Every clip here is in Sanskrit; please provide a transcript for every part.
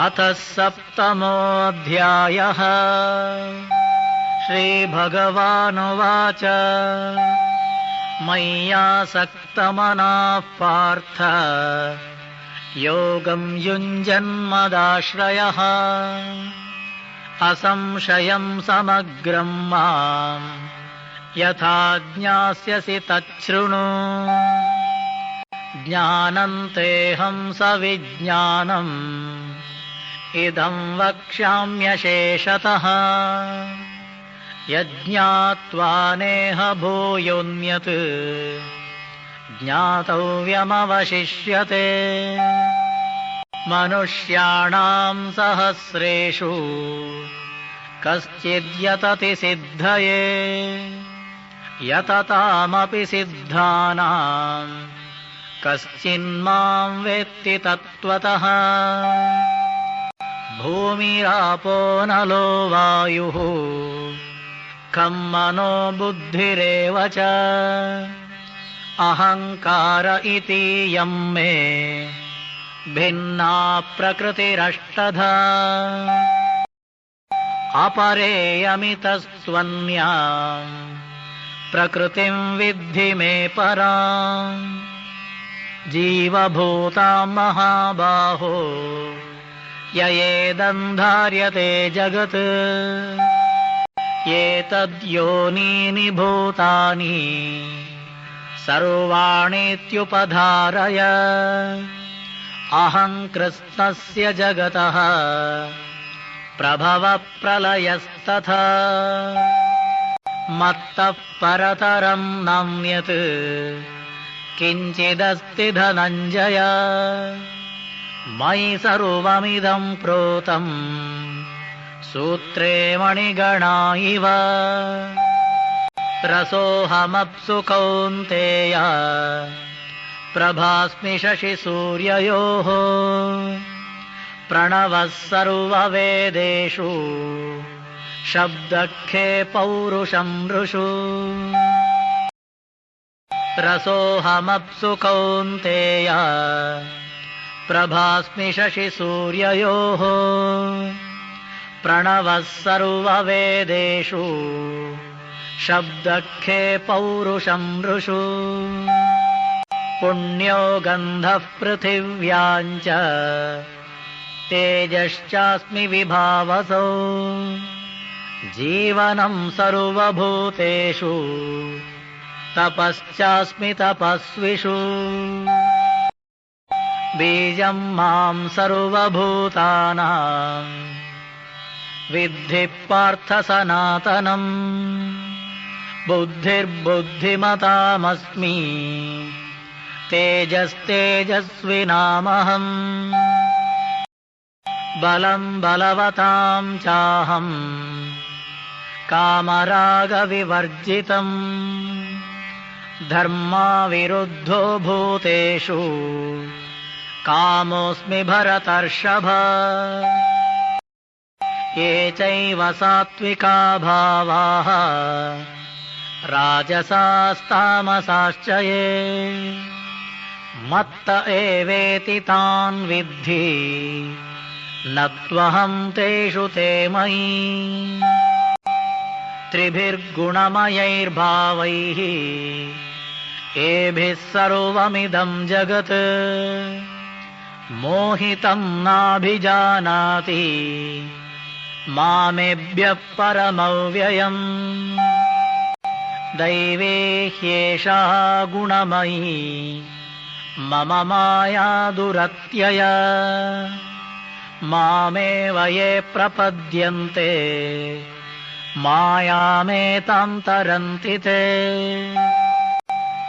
अथ सप्तमोऽध्यायः। श्रीभगवानुवाच मय्यासक्तमनः पार्थ योगं युञ्जन्मदाश्रयः असंशयं समग्रं मां यथा ज्ञास्यसि तच्छृणु। ज्ञानं तेऽहं सविज्ञानम् इदं वक्ष्याम्यशेषतः यज्ञात्वा नेह भूयोऽन्यत् ज्ञातव्यमवशिष्यते। मनुष्याणां सहस्रेषु कश्चिद्यतति सिद्धये यततामपि सिद्धानां कश्चिन्मां वेत्ति तत्त्वतः। भूमिरापो नलो वायुः खं मनो बुद्धिरेव च अहङ्कार इतीयं मे भिन्ना प्रकृतिरष्टधा। अपरेयमितस्त्वन्यां प्रकृतिं विद्धि मे पराम्। जीवभूतां महाबाहो ययेदन्धार्यते जगत् एतद्योनीनि भूतानि सर्वाणीत्युपधारय। अहं कृत्स्नस्य जगतः प्रभवप्रलयस्तथा मत्तः परतरं नान्यत् किञ्चिदस्ति धनञ्जय। मयि सर्वमिदं प्रोतं सूत्रे मणिगणा इव। रसोऽहमप्सु कौन्तेय प्रभास्मि शशिसूर्ययोः। प्रणवः सर्ववेदेषु शब्दखे पौरुषं नृषु। रसोऽहमप्सु कौन्तेय प्रभास्मि शशिसूर्ययोः। प्रणवः सर्ववेदेषु शब्दखे पौरुषं नृषु। पुण्यो गन्धः पृथिव्यां च तेजश्चास्मि विभावसौ। जीवनं सर्वभूतेषु तपश्चास्मि तपस्विषु। बीजं मां सर्वभूतानां विद्धि पार्थ सनातनम्। बुद्धिर्बुद्धिमतामस्मि तेजस्तेजस्विनामहम्। बलं बलवतां चाहम् कामरागविवर्जितम्। धर्माविरुद्धो भूतेषु कामोऽस्मि भरतर्षभ। ये चैव सात्विका भावाः राजसास्तामसाश्च ये मत्त एवेति तान् विद्धि न त्वहं तेषु ते मयि। त्रिभिर्गुणमयैर्भावैः एभिः सर्वमिदं जगत् मोहितं नाभिजानाति मामेभ्यः परमव्ययम्। दैवे ह्येषा गुणमयी मम माया दुरत्यया। मामेव ये प्रपद्यन्ते मायामेतां तरन्ति ते।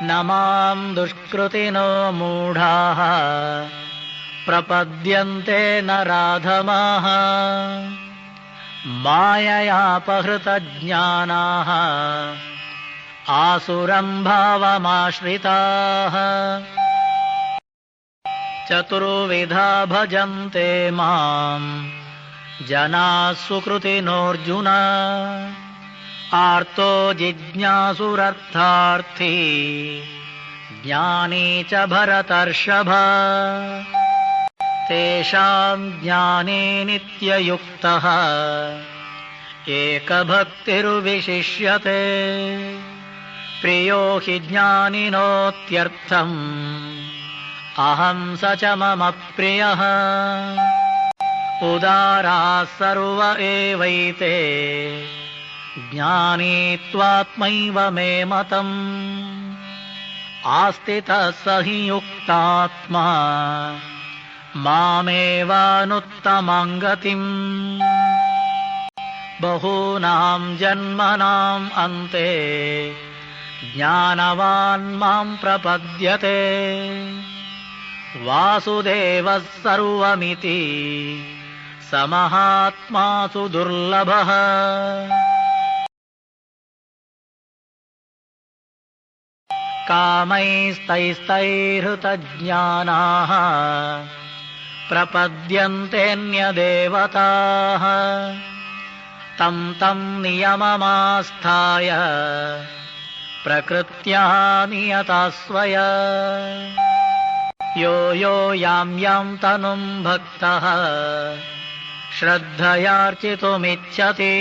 न मां दुष्कृतिनो मूढाः प्रपद्यन्ते नराधमाः। माययापहृतज्ञानाः आसुरं भावमाश्रिताः। चतुर्विधा भजन्ते मां जनाः सुकृतिनोऽर्जुन। आर्तो जिज्ञासुरर्थार्थी ज्ञानी च भरतर्षभ। तेषां ज्ञाने नित्ययुक्तः एकभक्तिर्विशिष्यते प्रियो हि ज्ञानिनोत्यर्थम् अहं स च मम प्रियः उदाराः सर्व एवैते ज्ञानी त्वात्मैव मे मतम् आस्थितः स हि युक्तात्मा मामेवानुत्तमां गतिम् बहूनां जन्मनाम् अन्ते ज्ञानवान् मां प्रपद्यते वासुदेवः सर्वमिति स महात्मासु दुर्लभः कामैस्तैस्तैर्हृतज्ञानाः प्रपद्यन्तेऽन्यदेवताः तं तं नियममास्थाय प्रकृत्या नियता स्वया यो यो यां यां तनुं भक्तः श्रद्धयार्चितुमिच्छति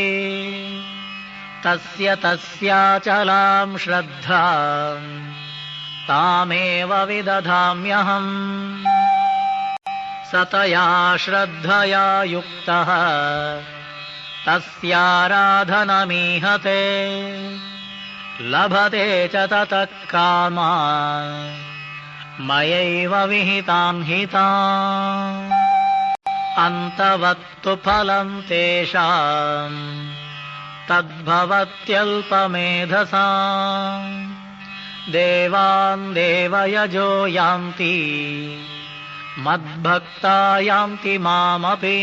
तस्य तस्याचलां श्रद्धां तामेव विदधाम्यहम् सतया श्रद्धया युक्तः तस्याराधनमीहते लभते च ततः कामान् मयैव विहितान् हितान् अन्तवत्तु फलं तेषां तद्भवत्यल्पमेधसाम् देवान् देवयजो यान्ति मद्भक्ता यान्ति मामपि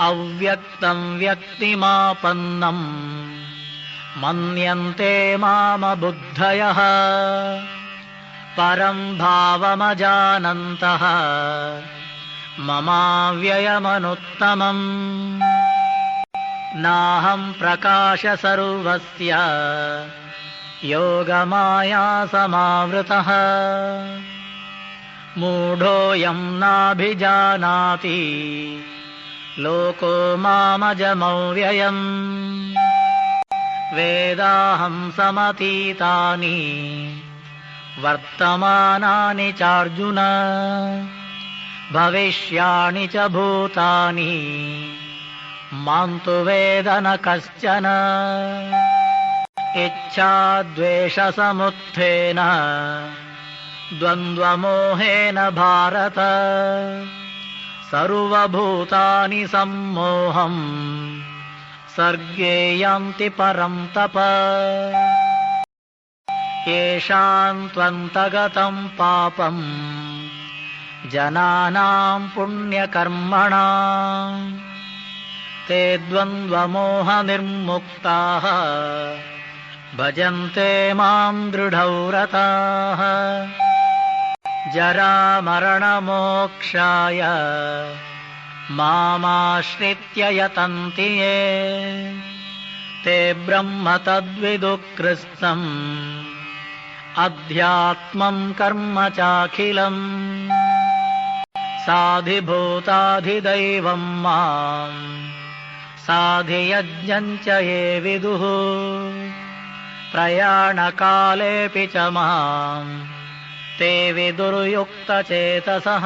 अव्यक्तं व्यक्तिमापन्नं मन्यन्ते मामबुद्धयः परं भावमजानन्तः ममाव्ययमनुत्तमम् नाहं प्रकाश सर्वस्य योगमाया समावृतः मूढोऽयं नाभिजानाति लोको मामजमव्ययम् वेदाहं समतीतानि वर्तमानानि चार्जुन भविष्याणि च भूतानि मां तु वेद न कश्चन इच्छाद्वेषसमुत्थेन द्वन्द्वमोहेन भारत सर्वभूतानि सम्मोहम् सर्गे यान्ति परं तप येषां त्वन्तगतं पापम् जनानां पुण्यकर्मणां ते द्वन्द्वमोहनिर्मुक्ताः भजन्ते मां दृढव्रताः जरामरणमोक्षाय मामाश्रित्य यतन्ति ये ते ब्रह्म तद्विदुः अध्यात्मं कर्म चाखिलम् साधिभूताधिदैवं मां साधियज्ञं च ये विदुः प्रयाणकालेऽपि च मां ते विदुर्युक्तचेतसः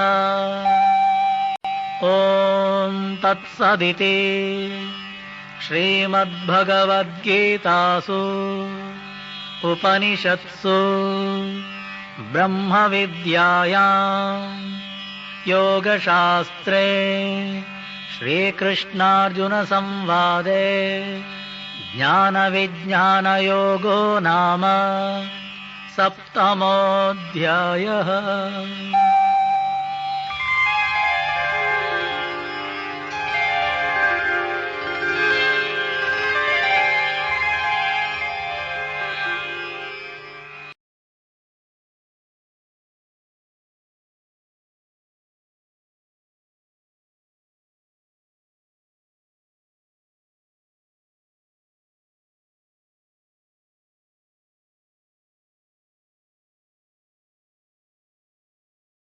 ॐ तत्सदिति श्रीमद्भगवद्गीतासु उपनिषत्सु ब्रह्मविद्यायां योगशास्त्रे श्रीकृष्णार्जुनसंवादे ज्ञानविज्ञानयोगो नाम 7मोऽध्यायः।